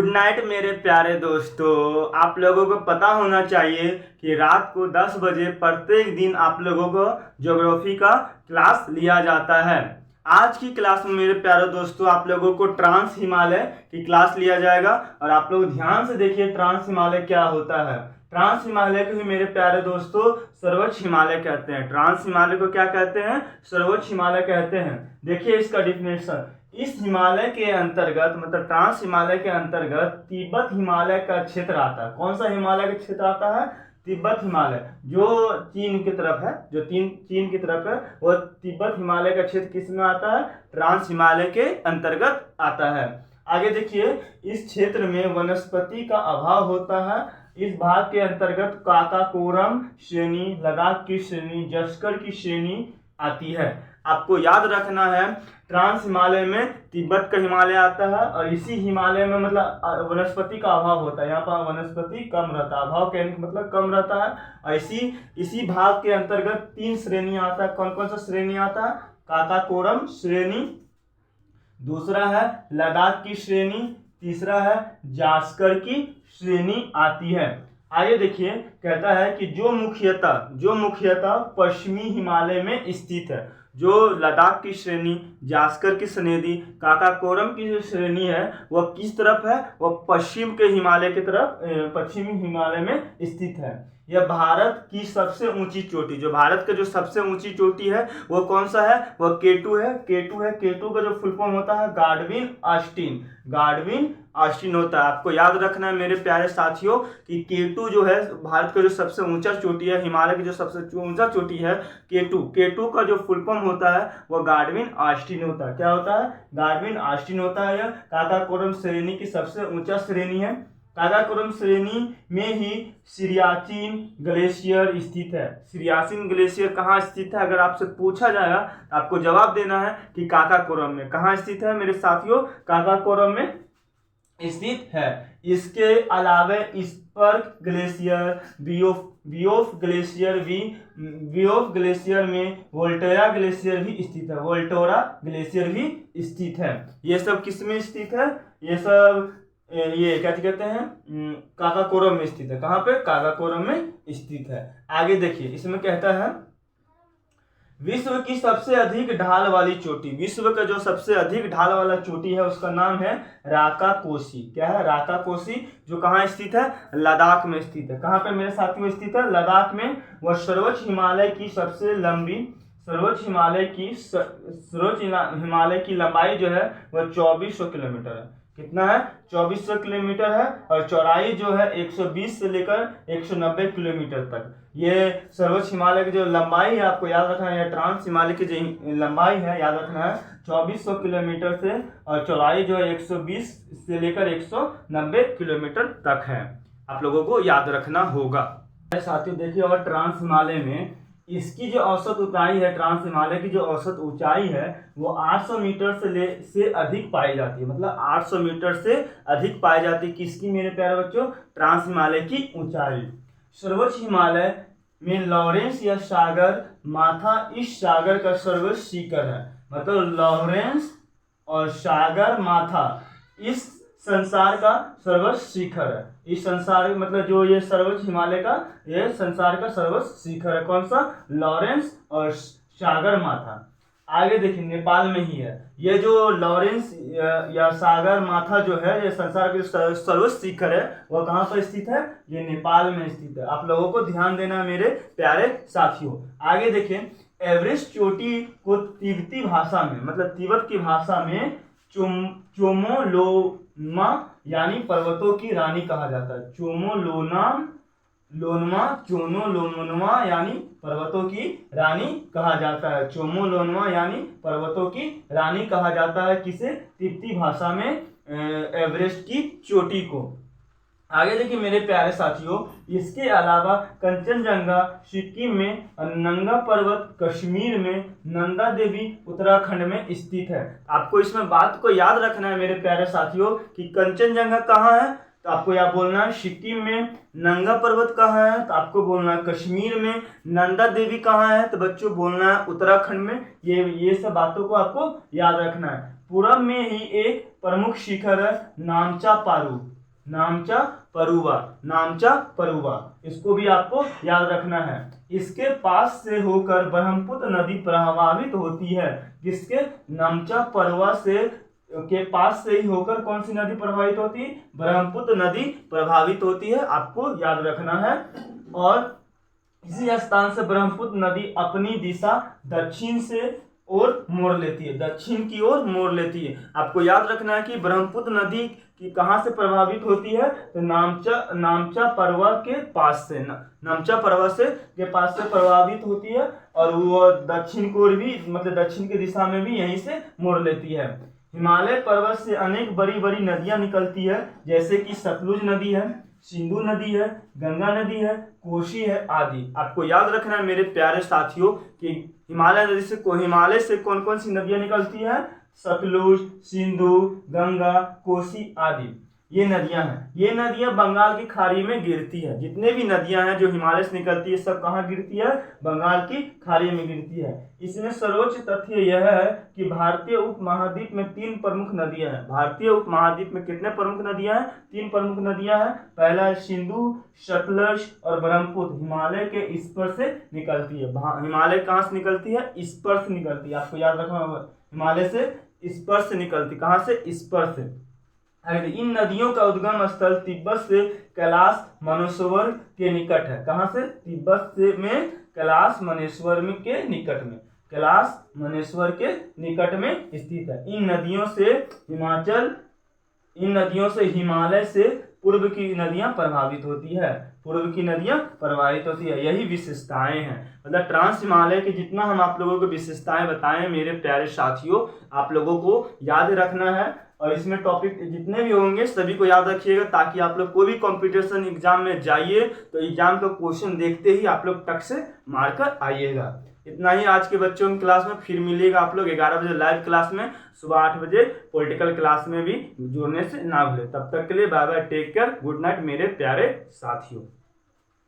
Good night मेरे प्यारे दोस्तों। आप लोगों को पता होना चाहिए कि रात को 10 बजे प्रत्येक दिन आप लोगों को ज्योग्राफी का क्लास लिया जाता है। आज की क्लास में मेरे प्यारे दोस्तों आप लोगों को ट्रांस हिमालय की क्लास लिया जाएगा और आप लोग ध्यान से देखिए ट्रांस हिमालय क्या होता है। ट्रांस हिमालय को ही मेरे प्यारे दोस्तों सर्वोच्च हिमालय कहते हैं। ट्रांस हिमालय को क्या कहते हैं? सर्वोच्च हिमालय कहते हैं। देखिए इसका डिफिनेशन, इस हिमालय के अंतर्गत मतलब ट्रांस हिमालय के अंतर्गत तिब्बत हिमालय का क्षेत्र आता है। कौन सा हिमालय का क्षेत्र आता है? तिब्बत हिमालय, जो चीन की तरफ है, जो चीन की तरफ है, वो तिब्बत हिमालय का क्षेत्र किस में आता है? ट्रांस हिमालय के अंतर्गत आता है। आगे देखिए, इस क्षेत्र में वनस्पति का अभाव होता है। इस भाग के अंतर्गत काकाकोरम श्रेणी, लद्दाख की श्रेणी, जस्कर की श्रेणी आती है। आपको याद रखना है ट्रांस हिमालय में तिब्बत का हिमालय आता है और इसी हिमालय में मतलब वनस्पति का अभाव होता है। यहाँ पर वनस्पति कम रहता है, अभाव कहने का मतलब कम रहता है। और इसी भाग के अंतर्गत 3 श्रेणी आता है। कौन कौन सा श्रेणी आता है? काकाकोरम श्रेणी, दूसरा है लद्दाख की श्रेणी, तीसरा है जास्कर की श्रेणी आती है। आगे देखिए, कहता है कि जो मुख्यतः पश्चिमी हिमालय में स्थित है। जो लद्दाख की श्रेणी, जास्कर की श्रेणी, काकाकोरम की जो श्रेणी है वह किस तरफ है? वह पश्चिम के हिमालय की तरफ, पश्चिमी हिमालय में स्थित है। यह भारत की सबसे ऊंची चोटी, जो भारत का जो सबसे ऊंची चोटी है वो कौन सा है? वह केटू है। केटू का जो फुल फॉर्म होता है गाडविन ऑस्टिन होता है। आपको याद रखना है मेरे प्यारे साथियों कि केटू जो है भारत का जो सबसे ऊंचा चोटी है, हिमालय की जो सबसे ऊंचा चोटी है केटू का जो फुल फॉर्म होता है वह गाडविन ऑस्टिन होता है। क्या होता है? गाडविन ऑस्टिन होता है। यह काकाकोरम श्रेणी की सबसे ऊंचा श्रेणी है। काकाकोरम श्रेणी में ही सियाचिन ग्लेशियर स्थित है। सियाचिन ग्लेशियर कहाँ स्थित है? अगर आपसे पूछा जाएगा तो आपको जवाब देना है कि काकाकोरम में। कहाँ स्थित है मेरे साथियों? काकाकोरम में स्थित है। इसके अलावा स्पर्क ग्लेशियर, बियोफ ग्लेशियर में वोल्टेरा ग्लेशियर भी स्थित है। ये सब किस में स्थित है? ये सब ये क्या कहते हैं? काकाकोरम में स्थित है। कहाँ पे? काकाकोरम में स्थित है। आगे देखिए, इसमें कहता है विश्व की सबसे अधिक ढाल वाली चोटी, विश्व का जो सबसे अधिक ढाल वाला चोटी है उसका नाम है राकाकोसी। क्या है? राकाकोसी, जो कहाँ स्थित है? लद्दाख में स्थित है। कहाँ पे मेरे साथियों स्थित है? लद्दाख में। वह सर्वोच्च हिमालय की लंबाई जो है वह 2400 किलोमीटर है। कितना है? 2400 किलोमीटर है। और चौड़ाई जो है 120 से लेकर 190 किलोमीटर तक। ये सर्वोच्च हिमालय की जो लंबाई है आपको याद रखना है, ट्रांस हिमालय की जो लंबाई है याद रखना है 2400 किलोमीटर से, और चौड़ाई जो है 120 से लेकर 190 किलोमीटर तक है। आप लोगों को याद रखना होगा। साथियों देखिए, और ट्रांस हिमालय में इसकी जो औसत ऊंचाई है, ट्रांस हिमालय की जो औसत ऊंचाई है वो 800 मीटर से अधिक पाई जाती है। मतलब 800 मीटर से अधिक पाई जाती है। किसकी मेरे प्यारे बच्चों? ट्रांस हिमालय की ऊंचाई। सर्वोच्च हिमालय में लॉरेंस या सागर माथा इस सागर का सर्वोच्च शिखर है। मतलब लॉरेंस और सागर माथा इस संसार का सर्वोच्च शिखर है। इस संसार मतलब जो ये सर्वोच्च हिमालय का ये संसार का सर्वोच्च शिखर है। कौन सा? लॉरेंस और सागर माथा। आगे देखिए, नेपाल में ही है। ये जो लॉरेंस या सागर माथा जो है ये संसार के सर्वोच्च शिखर है, वह कहाँ पर स्थित है? ये नेपाल में स्थित है। आप लोगों को ध्यान देना है मेरे प्यारे साथियों। आगे देखिए, एवरेस्ट चोटी को तिब्बती भाषा में मतलब तिब्बत की भाषा में चोमोलोमा यानी पर्वतों की रानी कहा जाता है। चोमोलोमा यानी पर्वतों की रानी कहा जाता है। चोमोलोमा यानी पर्वतों की रानी कहा जाता है। किसे? तिब्बती भाषा में एवरेस्ट की चोटी को। आगे देखिए मेरे प्यारे साथियों, इसके अलावा कंचनजंगा सिक्किम में, नंगा पर्वत कश्मीर में, नंदा देवी उत्तराखंड में स्थित है। आपको इसमें बात को याद रखना है मेरे प्यारे साथियों कि कंचनजंगा कहाँ है? तो आपको यहाँ बोलना है सिक्किम में। नंगा पर्वत कहाँ है? तो आपको बोलना है कश्मीर में। नंदा देवी कहाँ है? तो बच्चों बोलना है उत्तराखंड में। ये सब बातों को आपको याद रखना है। पूरब में ही एक प्रमुख शिखर है नामचा पारू, नामचा परुवा, नामचा परुवा, इसको भी आपको याद रखना है। इसके पास से होकर ब्रह्मपुत्र नदी प्रभावित होती है। किसके? नामचा परुवा से के पास से ही होकर कौन सी नदी प्रभावित होती है? ब्रह्मपुत्र नदी प्रभावित होती है, आपको याद रखना है। और इसी स्थान से ब्रह्मपुत्र नदी अपनी दिशा दक्षिण से और मोड़ लेती है, दक्षिण की ओर मोड़ लेती है। आपको याद रखना है कि ब्रह्मपुत्र नदी की कहाँ से प्रभावित होती है? तो नामचा परवा के पास से, नामचा परवा से के पास से प्रभावित होती है, और वो दक्षिण की ओर भी, मतलब दक्षिण की दिशा में भी यहीं से मोड़ लेती है। हिमालय पर्वत से अनेक बड़ी बड़ी नदियां निकलती है, जैसे कि सतलुज नदी है, सिंधु नदी है, गंगा नदी है, कोसी है आदि। आपको याद रखना है मेरे प्यारे साथियों कि हिमालय से कौन कौन सी नदियां निकलती है? सतलुज, सिंधु, गंगा, कोसी आदि ये नदियां हैं। ये नदियां बंगाल की खाड़ी में गिरती है। जितने भी नदियां हैं जो हिमालय से निकलती है सब कहाँ गिरती है? बंगाल की खाड़ी में गिरती है। इसमें सर्वोच्च तथ्य यह है कि भारतीय उपमहाद्वीप में 3 प्रमुख नदियां हैं। भारतीय उपमहाद्वीप में कितने प्रमुख नदियां हैं? 3 प्रमुख नदियां हैं। पहला है सिंधु, सतलज और ब्रह्मपुत्र, हिमालय के स्पर से निकलती है। हिमालय कहाँ से निकलती है? स्पर से निकलती है। आपको याद रखना होगा, हिमालय से स्पर से निकलती। कहाँ से? स्पर से। इन नदियों का उद्गम स्थल तिब्बत से कैलाश मानसरोवर के निकट है। कहाँ से? तिब्बत से में कैलाश मानसरोवर के निकट में, कैलाश मानसरोवर के निकट में स्थित है। इन नदियों से हिमालय से पूर्व की नदियां प्रभावित होती है, पूर्व की नदियां प्रभावित होती है। यही विशेषताएं हैं, मतलब ट्रांस हिमालय के जितना हम आप लोगों को विशेषताएं बताएं मेरे प्यारे साथियों, आप लोगों को याद रखना है। और इसमें टॉपिक जितने भी होंगे सभी को याद रखिएगा, ताकि आप लोग कोई भी कंपटीशन एग्जाम में जाइए तो एग्जाम का क्वेश्चन देखते ही आप लोग टक से मारकर आइएगा। इतना ही आज के बच्चों की क्लास में। फिर मिलेगा आप लोग 11 बजे लाइव क्लास में, सुबह 8 बजे पॉलिटिकल क्लास में भी जुड़ने से ना भूले। तब तक के लिए bye bye, take care, good night मेरे प्यारे साथियों।